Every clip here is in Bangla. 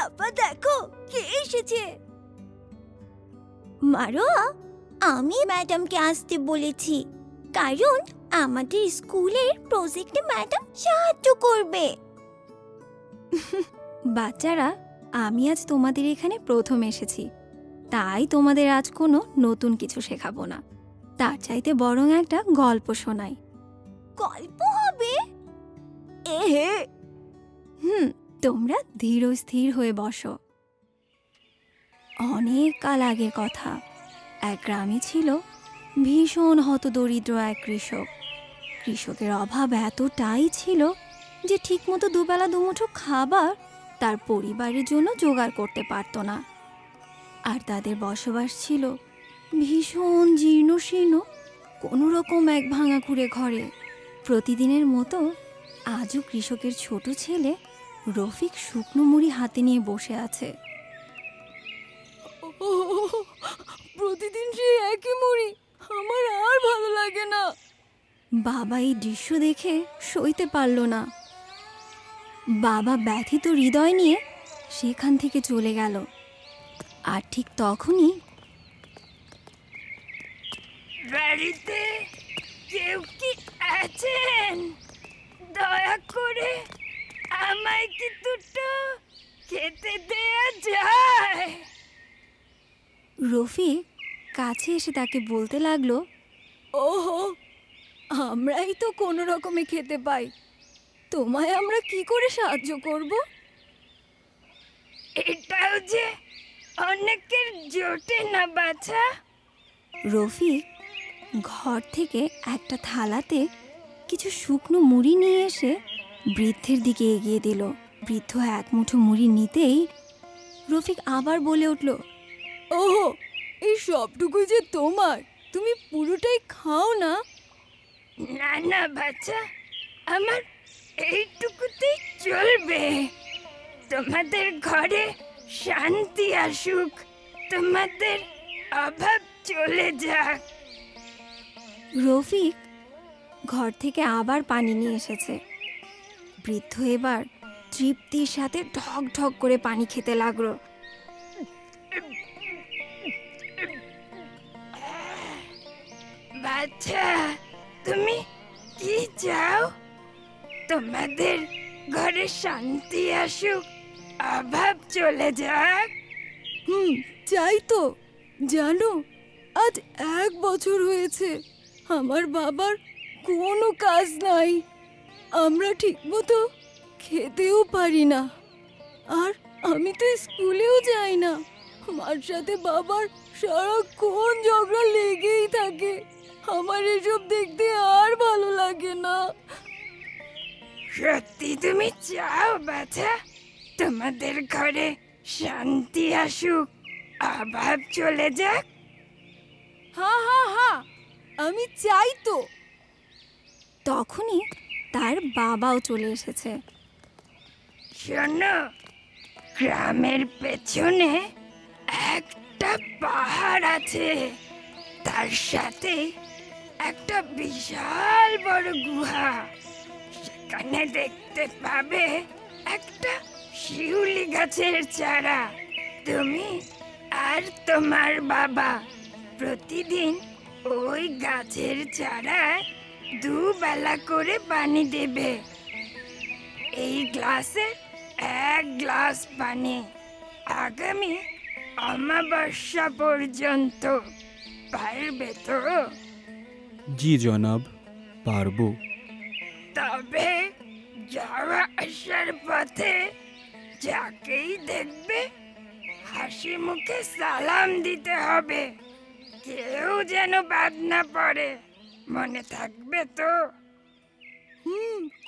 সাফা দেখো কে এসেছে। মারোয়া, আমি ম্যাডামকে আসতে বলেছি, কারণ আমাদের স্কুলের প্রজেক্টে ম্যাডাম সাহায্য করবে। বাচ্চারা, আমি আজ তোমাদের এখানে প্রথম এসেছি, তাই তোমাদের আজ কোনো নতুন কিছু শেখাবো না। তার চাইতে বরং একটা গল্প শোনাই। গল্প হবে? এহে। তোমরা ধীর স্থির হয়ে বসো। অনেক কাল আগের কথা, এক গ্রামে ছিল ভীষণ হতদরিদ্র এক কৃষক। কৃষকের অভাব এতটাই ছিল যে ঠিকমতো দুবেলা দুমুঠো খাবার তার পরিবারের জন্য জোগাড় করতে পারত না। আর তাদের বসবাস ছিল ভীষণ জীর্ণ শীর্ণ কোনো রকম এক ভাঙা কুঁড়ে ঘরে। প্রতিদিনের মতো আজও কৃষকের ছোট ছেলে রফিক শুকনো মুড়ি হাতে নিয়ে বসে আছে। প্রতিদিন সেই একই মুড়ি, আমার আর ভালো লাগে না। বাবা এই দৃশ্য দেখে সইতে পারল না। বাবা ব্যথিত হৃদয় নিয়ে সেখান থেকে চলে গেল। আর ঠিক তখনই বাড়িতে কেউ কি আছেন? দয়া করে আমায় কি দুটো খেতে দেয়া যায়? রফিক কাছে এসে তাকে বলতে লাগলো, ওহো, আমরাই তো কোনো রকমে খেতে পাই, তোমায় আমরা কি করে সাহায্য করব? এটাও যে অনেকের জোটে না বাছা। রফিক ঘর থেকে একটা থালাতে কিছু শুকনো মুড়ি নিয়ে এসে বৃদ্ধের দিকে এগিয়ে দিল। বৃদ্ধ এক মুঠো মুড়ি নিতেই রফিক আবার বলে উঠল, ওহো, এই সবটুকুই যে তোমার, তুমি পুরোটাই খাও না। না না বাচ্চা, আমার এইটুকুতেই চলবে। তোমাদের ঘরে শান্তি আসুক, তোমাদের অভাব চলে যাক। রফিক ঘর থেকে আবার পানি নিয়ে এসেছে। বৃদ্ধ এবার তৃপ্তির সাথে ঢক ঢক করে পানি খেতে লাগলো। বাচ্চা, তুমি কি চাও? তোমাদের ঘরে শান্তি আসুক, অভাব চলে যাক? চাই তো। জানো, আজ 1 বছর হয়েছে আমার বাবার কোনো কাজ নাই, আমরা ঠিকমতো খেতেও পারি না। আর আমি তো স্কুলেও যাই না, মার সাথে বাবার সারাক্ষণ ঝগড়া লেগেই থাকে। আমার এসব দেখতে আর ভালো লাগে না। সত্যি তুমি চাও বাছা তোমাদের ঘরে শান্তি আসুক, অভাব চলে যাক? হ্যাঁ হ্যাঁ হ্যাঁ, আমি চাই তো। তখনই তার বাবাও চলে এসেছে। শোনো, গ্রামের পেছনে একটা পাহাড় আছে, তার সাথে একটা বিশাল বড় গুহা। সেখানে দেখতে পাবে একটা শিউলি গাছের চারা। তুমি আর তোমার বাবা প্রতিদিন ওই গাছের চারায় 2 বেলা করে পানি দেবে। এই গ্লাসে 1 গ্লাস পানি আগামী অমাবস্যা পর্যন্ত। পারবে তো? জি জনাব, পারবো। তবে যাওয়া আসার পথে যাকেই দেখবে হাসি মুখে সালাম দিতে হবে, কেউ যেন বাদ না পড়ে। মনে থাকবে তো?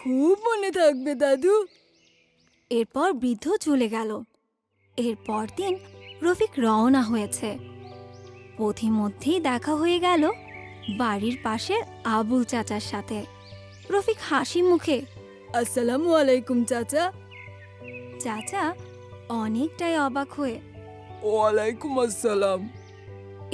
খুব মনে থাকবে দাদু। এরপর বৃদ্ধ চলে গেল। এরপর দিন রফিক রওনা হয়েছে। পথিমধ্যেই দেখা হয়ে গেল বাড়ির পাশে আবুল চাচার সাথে। রফিক হাসি মুখে, আসসালামু আলাইকুম চাচা। চাচা অনেকটাই অবাক হয়ে, ওয়ালাইকুম আসসালাম।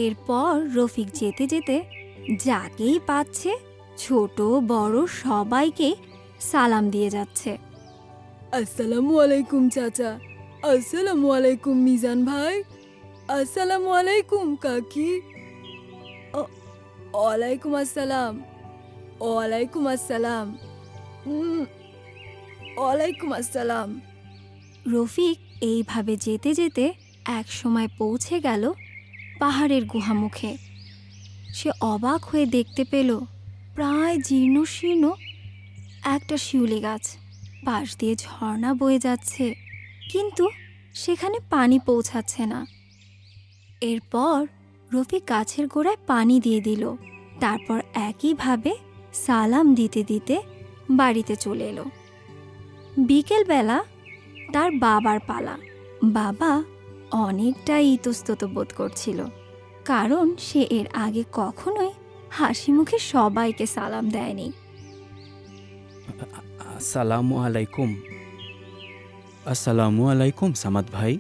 এরপর রফিক যেতে যেতে যাকেই পাচ্ছে ছোট বড় সবাইকে সালাম দিয়ে যাচ্ছে। আসসালামু আলাইকুম চাচা, আসসালামু আলাইকুম মিজান ভাই। আসসালামু আলাইকুম কাকি। ওয়ালাইকুম আসসালাম। ওয়ালাইকুম আসসালাম। ওয়ালাইকুম আসসালাম। রফিক এইভাবে যেতে যেতে এক সময় পৌঁছে গেল পাহাড়ের গুহামুখে। সে অবাক হয়ে দেখতে পেল প্রায় জীর্ণ শীর্ণ একটা শিউলি গাছ, পাশ দিয়ে ঝর্ণা বয়ে যাচ্ছে, কিন্তু সেখানে পানি পৌঁছাচ্ছে না। এরপর রফিক গাছের গোড়ায় পানি দিয়ে দিল, তারপর একইভাবে সালাম দিতে দিতে বাড়িতে চলে এলো। বিকেলবেলা তার বাবার পালা। বাবা অনেকটাই ইতস্তত বোধ করছিল, কারণ সে এর আগে কখনোই হাসি মুখে সবাইকে সালাম দেয়নি। আসসালামু আলাইকুম। আসসালামু আলাইকুম সামাদ ভাই।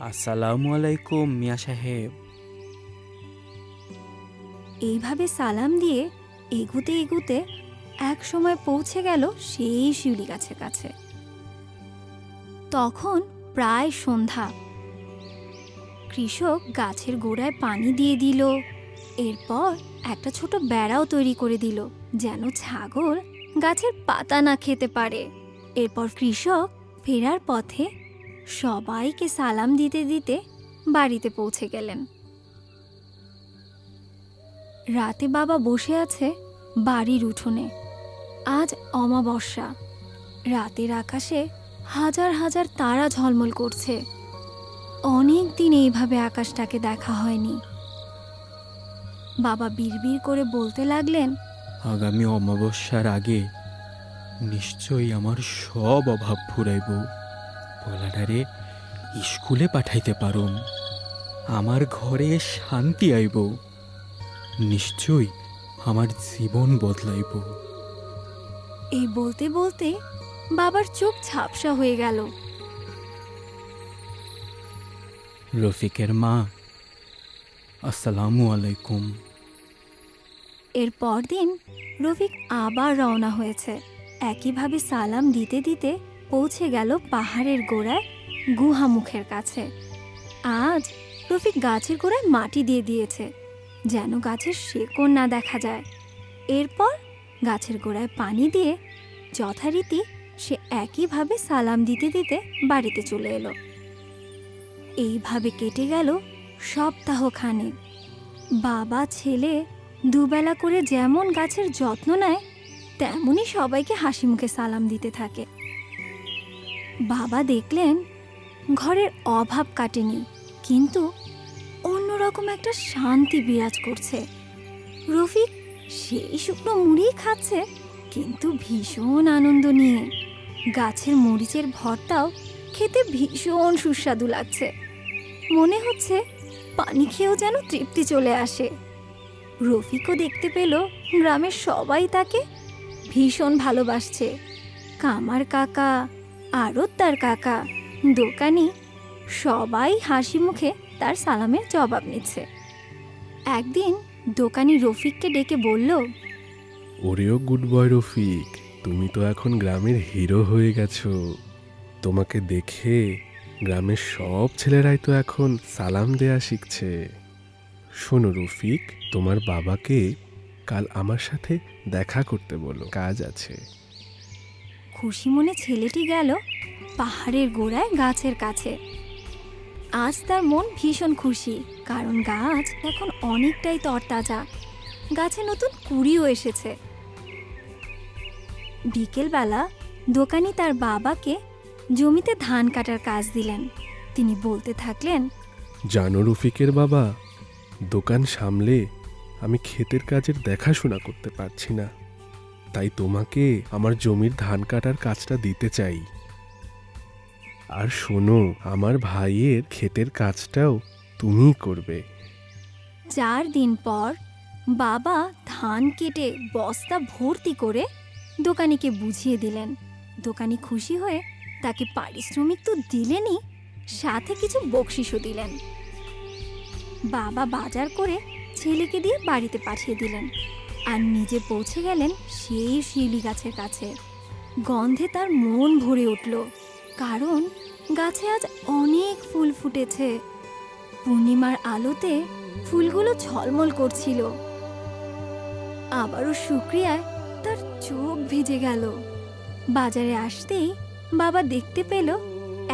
আসসালামু আলাইকুম মিয়া সাহেব। এইভাবে সালাম দিয়ে এগুতে এগুতে এক সময় পৌঁছে গেল সেই শিউলি গাছের কাছে। তখন প্রায় সন্ধ্যা। কৃষক গাছের গোড়ায় পানি দিয়ে দিল, এরপর একটা ছোট বেড়াও তৈরি করে দিল যেন ছাগল গাছের পাতা না খেতে পারে। এরপর কৃষক ফেরার পথে সবাইকে সালাম দিতে দিতে বাড়িতে পৌঁছে গেলেন। রাতে বাবা বসে আছে বাড়ির উঠোনে। আজ অমাবস্যা। রাতের আকাশে হাজার হাজার তারা ঝলমল করছে। অনেক দিন এইভাবে আকাশটাকে দেখা হয়নি। বাবা বিড়বিড় করে বলতে লাগলেন, আগামী অমাবস্যার আগে নিশ্চয়ই আমার সব অভাব ফুরাইব। পোলাডারে স্কুলে পাঠাইতে পারুম, আমার ঘরে শান্তি আইব, নিশ্চয়ই আমার জীবন বদলাইব। এই বলতে বলতে বাবার চোখ ঝাপসা হয়ে গেল। রফিকের মা, আসসালামু আলাইকুম। এর পরদিন রফিক আবার রওনা হয়েছে। একইভাবে সালাম দিতে দিতে পৌঁছে গেল পাহাড়ের গোড়ায় গুহামুখের কাছে। আজ রফিক গাছের গোড়ায় মাটি দিয়ে দিয়েছে যেন গাছের শেকড় না দেখা যায়। এরপর গাছের গোড়ায় পানি দিয়ে যথারীতি সে একইভাবে সালাম দিতে দিতে বাড়িতে চলে এলো। এইভাবে কেটে গেল সপ্তাহখানেক। বাবা ছেলে দুবেলা করে যেমন গাছের যত্ন নেয়, তেমনই সবাইকে হাসি মুখে সালাম দিতে থাকে। বাবা দেখলেন ঘরের অভাব কাটেনি, কিন্তু অন্যরকম একটা শান্তি বিরাজ করছে। রফিক সেই শুকনো মুড়ি খাচ্ছে, কিন্তু ভীষণ আনন্দ নিয়ে। গাছের মরিচের ভর্তাও খেতে ভীষণ সুস্বাদু লাগছে। মনে হচ্ছে পানি খেয়েও যেন তৃপ্তি চলে আসে। রফিকও দেখতে পেল গ্রামের সবাই তাকে ভীষণ ভালোবাসছে। কামার কাকা, আড়তদার কাকা, দোকানি সবাই হাসি মুখে তার সালামের জবাব নিচ্ছে। একদিন দোকানি রফিককে ডেকে বলল, ওরেও গুড বয় রফিক, তুমি তো এখন গ্রামের হিরো হয়ে গেছো। তোমাকে দেখে গ্রামের সব ছেলেরাই তো এখন সালাম দেয়া শিখছে। শোনো রফিক, তোমার বাবাকে কাল আমার সাথে দেখা করতে বলো, কাজ আছে। খুশি মনে ছেলেটি গেল পাহাড়ের গোড়ায় গাছের কাছে। আজ তার মন ভীষণ খুশি, কারণ গাছ এখন অনেকটাই তরতাজা। গাছে নতুন কুঁড়িও এসেছে। বিকেলবেলা দোকানি তার বাবাকে জমিতে ধান কাটার কাজ দিলেন। তিনি বলতে থাকলেন, জানো রফিকের বাবা, দোকান সামলে আমি ক্ষেতের কাজের দেখাশোনা করতে পারছি না, তাই তোমাকে আমার জমির ধান কাটার কাজটা দিতে চাই। আর শোনো, আমার ভাইয়ের ক্ষেতের কাজটাও তুমিই করবে। 4 দিন পর বাবা ধান কেটে বস্তা ভর্তি করে দোকানিকে বুঝিয়ে দিলেন। দোকানি খুশি হয়ে তাকে পারিশ্রমিক তো দিলেনই, সাথে কিছু বকশিশও দিলেন। বাবা বাজার করে ছেলেকে দিয়ে বাড়িতে পাঠিয়ে দিলেন, আর নিজে পৌঁছে গেলেন সেই শিউলি গাছের কাছে। গন্ধে তার মন ভরে উঠল, কারণ গাছে আজ অনেক ফুল ফুটেছে। পূর্ণিমার আলোতে ফুলগুলো ঝলমল করছিল। আবারও শুক্রিয়ায় তার চোখ ভিজে গেল। বাজারে আসতেই বাবা দেখতে পেল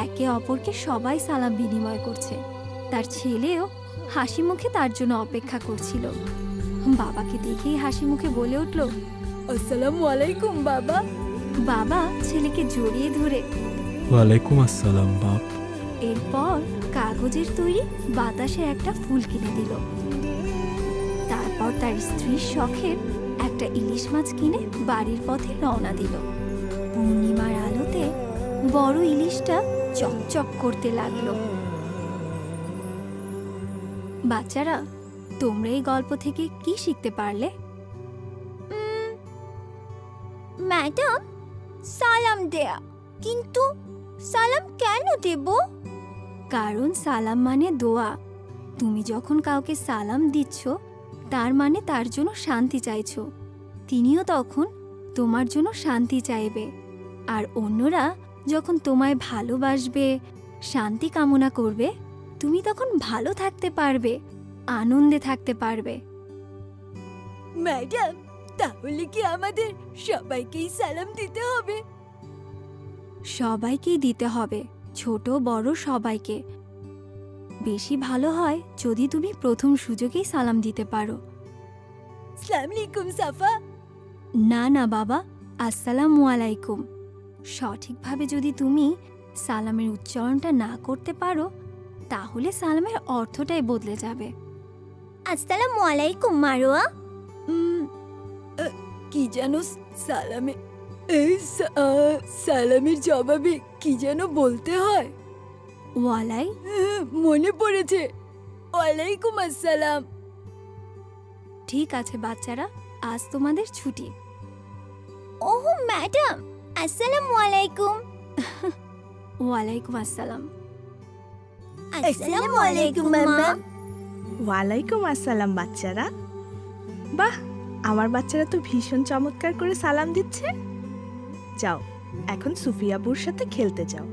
একে অপরকে সবাই সালাম বিনিময় করছে। তার ছেলেও হাসি মুখে তার জন্য অপেক্ষা করছিল। বাবাকে দেখেই হাসি মুখে বলে উঠল, আসসালামু আলাইকুম বাবা। বাবা ছেলেকে জড়িয়ে ধরে ওয়ালাইকুম আসসালাম বাপ। এরপর কাগজের তৈরি বাতাসে একটা ফুল কিনে দিল। তারপর তার স্ত্রীর শখের একটা ইলিশ মাছ কিনে বাড়ির পথে রওনা দিল। পূর্ণিমার আলোতে বড় ইলিশটা চকচক করতে লাগলো। বাচ্চারা, তোমরা এই গল্প থেকে কি শিখতে পারলে? ম্যাডাম, সালাম দেয়া, কিন্তু সালাম কেন দেব? কারণ সালাম মানে দোয়া। তুমি যখন কাউকে সালাম দিচ্ছ, তার মানে তার জন্য শান্তি চাইছো। তিনিও তখন তোমার জন্য শান্তি চাইবে। আর অন্যরা যখন তোমায় ভালোবাসবে, শান্তি কামনা করবে, তুমি তখন ভালো থাকতে পারবে, আনন্দে থাকতে পারবে। ম্যাডাম, তাহলে কি আমাদের সবাইকেই সালাম দিতে হবে? সবাইকেই দিতে হবে, ছোট বড় সবাইকে। বেশি ভালো হয় যদি তুমি প্রথম সুযোগেই সালাম দিতে পারো। আসসালামু আলাইকুম সাফা। না না বাবা, আসসালামু আলাইকুম। সঠিকভাবে যদি তুমি সালামের উচ্চারণটা না করতে পারো, তাহলে সালামের অর্থটাই বদলে যাবে। আসসালামু আলাইকুম মারোয়া। কি যেন সালামে সালামের জবাবে কি যেন বলতে হয়? ওয়ালাই। মনে পড়েছে, ওয়ালাইকুম আসসালাম। ঠিক আছে বাচ্চারা, আজ তোমাদের ছুটি। ওহ ম্যাডাম, আসসালামু আলাইকুম। ওয়ালাইকুম আসসালাম। আসসালামু আলাইকুম মাম্মা। ওয়ালাইকুম আসসালাম বাচ্চারা। বাহ, আমার বাচ্চারা তো ভীষণ চমৎকার করে সালাম দিচ্ছে। যাও, এখন সুফিয়াপুর সাথে খেলতে যাও।